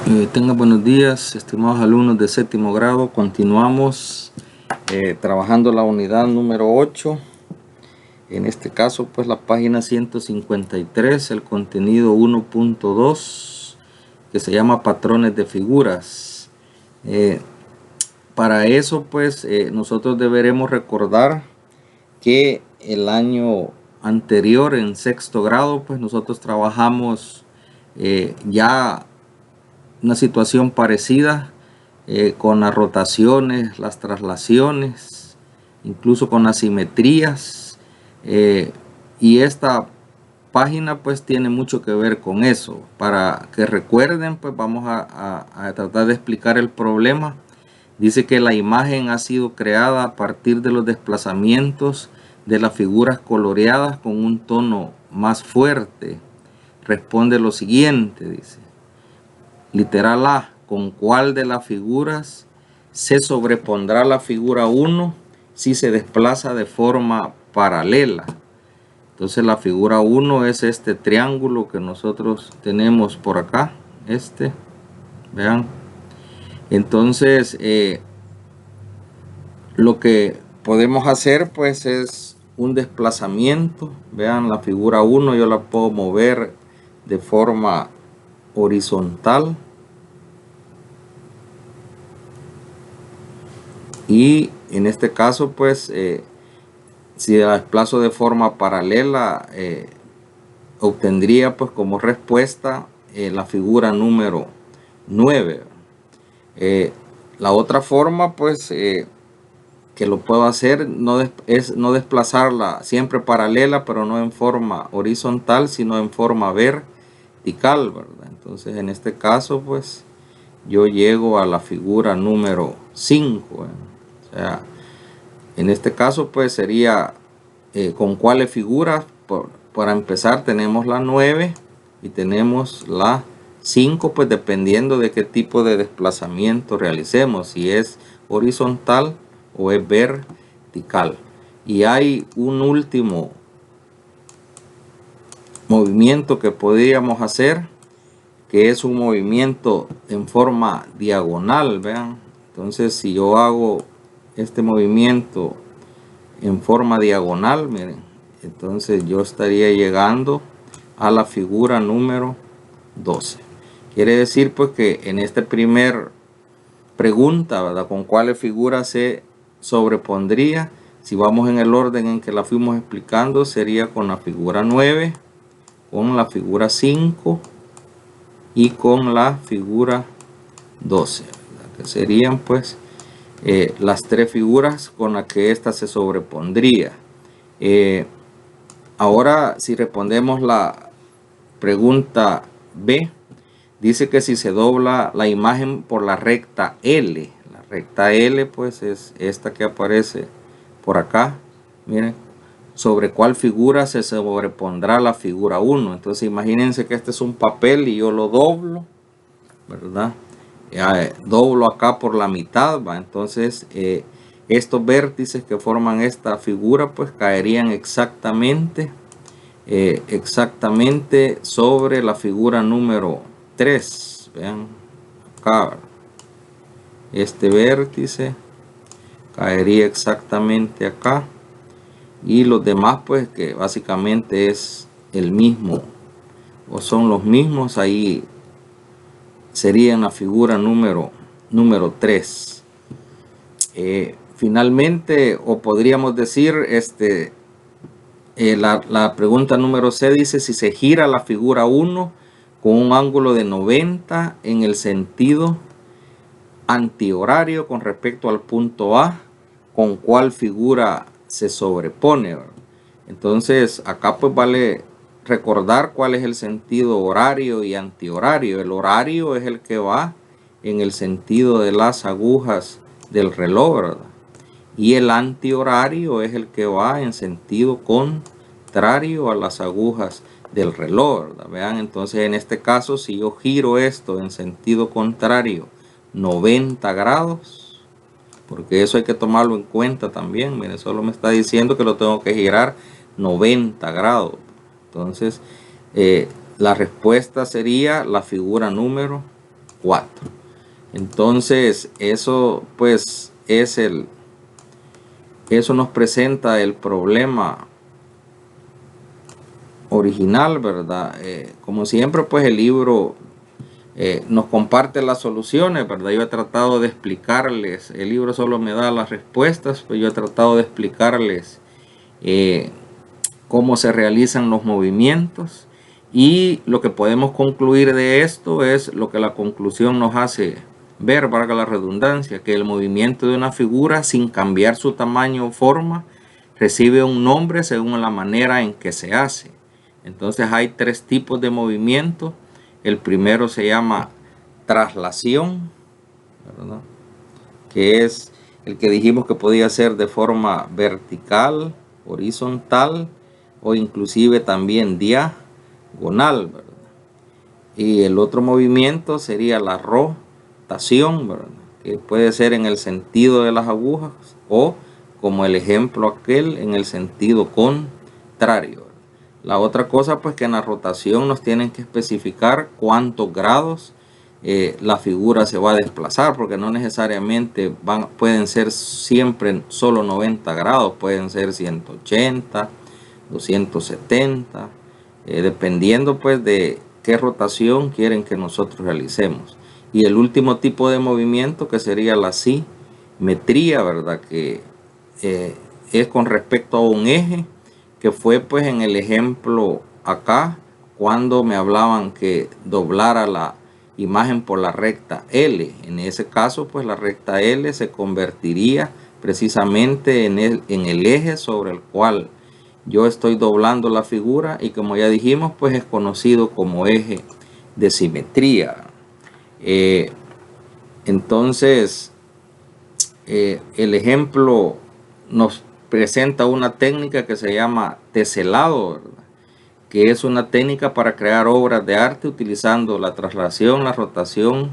Tengan buenos días, estimados alumnos de séptimo grado. Continuamos trabajando la unidad número 8. En este caso, pues la página 153, el contenido 1.2, que se llama patrones de figuras. Para eso, pues nosotros deberemos recordar que el año anterior, en sexto grado, pues nosotros trabajamos ya una situación parecida con las rotaciones, las traslaciones, incluso con asimetrías, y esta página pues tiene mucho que ver con eso. Para que recuerden, pues vamos a tratar de explicar el problema. Dice que la imagen ha sido creada a partir de los desplazamientos de las figuras coloreadas con un tono más fuerte. Responde lo siguiente, dice. Literal A, ¿con cuál de las figuras se sobrepondrá la figura 1 si se desplaza de forma paralela? Entonces la figura 1 es este triángulo que nosotros tenemos por acá, vean. Entonces lo que podemos hacer pues es un desplazamiento. Vean, la figura 1 yo la puedo mover de forma horizontal, y en este caso pues si la desplazo de forma paralela obtendría pues como respuesta la figura número 9. La otra forma pues que lo puedo hacer es no desplazarla siempre paralela, pero no en forma horizontal, sino en forma vertical, ¿verdad? Entonces en este caso pues yo llego a la figura número 5. O sea, en este caso pues sería con cuáles figuras. Para empezar tenemos la 9 y tenemos la 5, pues dependiendo de qué tipo de desplazamiento realicemos, si es horizontal o es vertical. Y hay un último movimiento que podríamos hacer, que es un movimiento en forma diagonal, vean. Entonces si yo hago este movimiento en forma diagonal, miren, entonces yo estaría llegando a la figura número 12. Quiere decir pues que en esta primer pregunta, ¿verdad?, con cuáles figuras se sobrepondría, si vamos en el orden en que la fuimos explicando, sería con la figura 9, con la figura 5 y con la figura 12, ¿verdad?, que serían pues las tres figuras con las que ésta se sobrepondría. Ahora si respondemos la pregunta B, dice que si se dobla la imagen por la recta L, la recta L pues es esta que aparece por acá, miren, sobre cuál figura se sobrepondrá la figura 1. Entonces imagínense que este es un papel y yo lo doblo, ¿verdad? Doblo acá por la mitad, ¿va? Entonces estos vértices que forman esta figura pues caerían exactamente sobre la figura número 3. Vean acá, este vértice caería exactamente acá, y los demás pues que básicamente es el mismo o son los mismos, ahí sería en la figura número 3. Finalmente, o podríamos decir, la pregunta número C dice si se gira la figura 1 con un ángulo de 90 en el sentido antihorario con respecto al punto A, ¿con cuál figura se sobrepone? Entonces acá pues vale recordar cuál es el sentido horario y antihorario. El horario es el que va en el sentido de las agujas del reloj, ¿verdad? Y el antihorario es el que va en sentido contrario a las agujas del reloj, ¿verdad? Vean, entonces en este caso si yo giro esto en sentido contrario 90 grados, porque eso hay que tomarlo en cuenta también, miren, solo me está diciendo que lo tengo que girar 90 grados. Entonces la respuesta sería la figura número 4. Entonces eso pues eso nos presenta el problema original, ¿verdad? Como siempre, pues el libro nos comparte las soluciones, ¿verdad? Yo he tratado de explicarles, el libro solo me da las respuestas, pues yo he tratado de explicarles cómo se realizan los movimientos, y lo que podemos concluir de esto es lo que la conclusión nos hace ver, valga la redundancia, que el movimiento de una figura, sin cambiar su tamaño o forma, recibe un nombre según la manera en que se hace. Entonces hay 3 tipos de movimiento. El primero se llama traslación, ¿verdad?, que es el que dijimos que podía ser de forma vertical, horizontal o inclusive también diagonal, ¿verdad? Y el otro movimiento sería la rotación, ¿verdad?, que puede ser en el sentido de las agujas o, como el ejemplo aquel, en el sentido contrario. La otra cosa, pues, que en la rotación nos tienen que especificar cuántos grados la figura se va a desplazar, porque no necesariamente pueden ser siempre solo 90 grados, pueden ser 180, 270, dependiendo pues de qué rotación quieren que nosotros realicemos. Y el último tipo de movimiento, que sería la simetría, ¿verdad?, que es con respecto a un eje, que fue pues en el ejemplo acá, cuando me hablaban que doblara la imagen por la recta L. En ese caso, pues la recta L se convertiría precisamente en el eje sobre el cual yo estoy doblando la figura, y como ya dijimos, pues es conocido como eje de simetría. Entonces, el ejemplo nos presenta una técnica que se llama teselado, ¿verdad?, que es una técnica para crear obras de arte utilizando la traslación, la rotación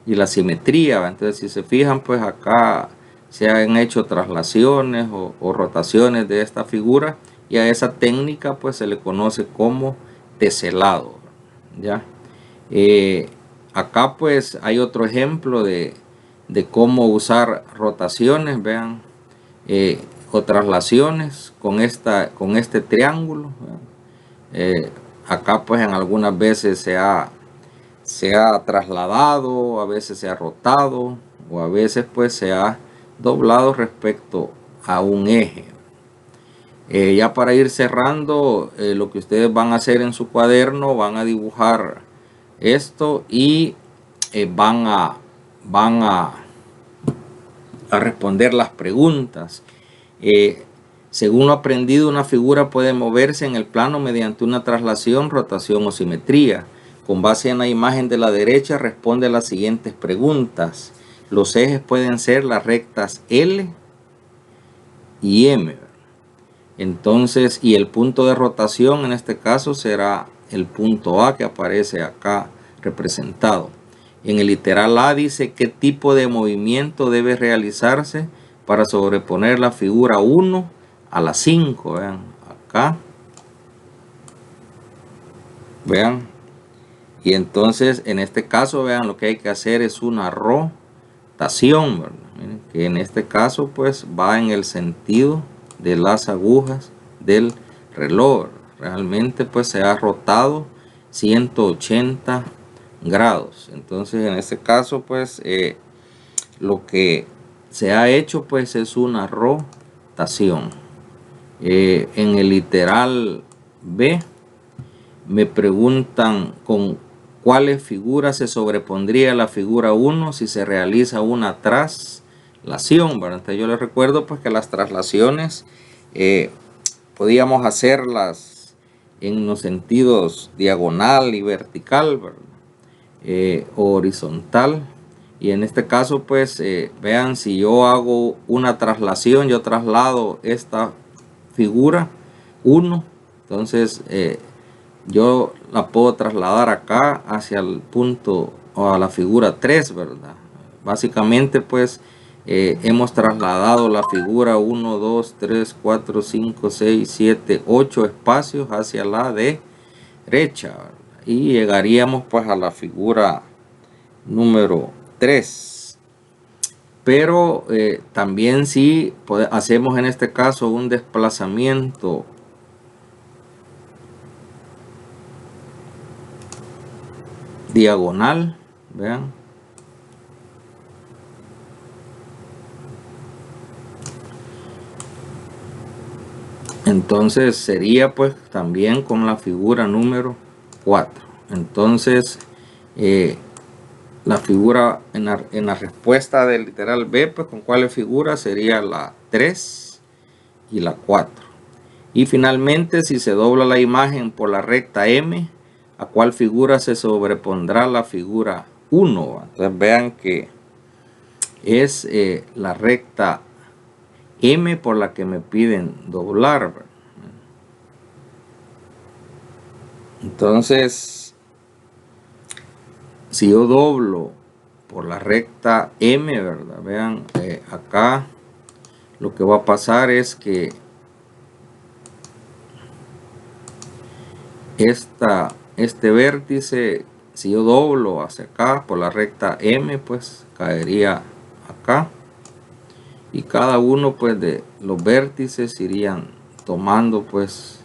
y la simetría. Entonces, si se fijan, pues acá se han hecho traslaciones o rotaciones de esta figura, y a esa técnica pues se le conoce como teselado, ¿ya? Acá pues hay otro ejemplo de cómo usar rotaciones, vean, o traslaciones con este triángulo, ¿vean? Acá pues en algunas veces se ha trasladado, a veces se ha rotado, o a veces pues se ha doblado respecto a un eje. Ya para ir cerrando, lo que ustedes van a hacer en su cuaderno, van a dibujar esto y van a responder las preguntas. Según lo aprendido, una figura puede moverse en el plano mediante una traslación, rotación o simetría. Con base en la imagen de la derecha, responde a las siguientes preguntas. Los ejes pueden ser las rectas L y M. Entonces, y el punto de rotación en este caso será el punto A, que aparece acá representado. En el literal A dice qué tipo de movimiento debe realizarse para sobreponer la figura 1 a la 5, vean, acá, vean, y entonces en este caso, vean, lo que hay que hacer es una rotación, ¿verdad? Miren, que en este caso pues va en el sentido de las agujas del reloj. Realmente pues se ha rotado 180 grados. Entonces en este caso pues lo que se ha hecho pues es una rotación. En el literal B me preguntan con cuáles figuras se sobrepondría la figura 1 si se realiza una traslación, ¿verdad? Entonces yo les recuerdo pues que las traslaciones podíamos hacerlas en los sentidos diagonal y vertical, ¿verdad? O horizontal. Y en este caso pues vean, si yo hago una traslación, yo traslado esta figura 1, entonces yo la puedo trasladar acá hacia el punto o a la figura 3, ¿verdad? Básicamente pues hemos trasladado la figura 1, 2, 3, 4, 5, 6, 7, 8 espacios hacia la derecha, ¿verdad? Y llegaríamos pues a la figura número 3. Pero también si hacemos en este caso un desplazamiento diagonal, vean, entonces sería pues también con la figura número 4. Entonces la figura en la respuesta del literal B, pues con cuáles figuras sería la 3 y la 4. Y finalmente, si se dobla la imagen por la recta M, ¿a cuál figura se sobrepondrá la figura 1? Entonces vean que es la recta M por la que me piden doblar. Entonces, si yo doblo por la recta M, ¿verdad? Vean, acá lo que va a pasar es que este vértice, si yo doblo hacia acá por la recta M, pues caería acá, y cada uno pues de los vértices irían tomando pues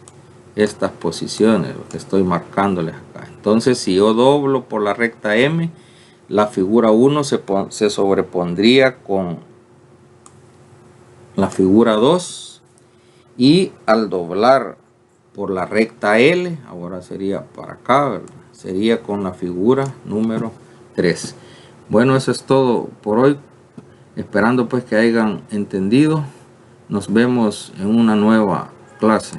estas posiciones, lo que estoy marcándoles acá. Entonces si yo doblo por la recta M, la figura 1 se sobrepondría con la figura 2, y al doblar por la recta L, ahora sería para acá, ¿verdad? Sería con la figura número 3. Bueno, eso es todo por hoy, esperando pues que hayan entendido. Nos vemos en una nueva clase.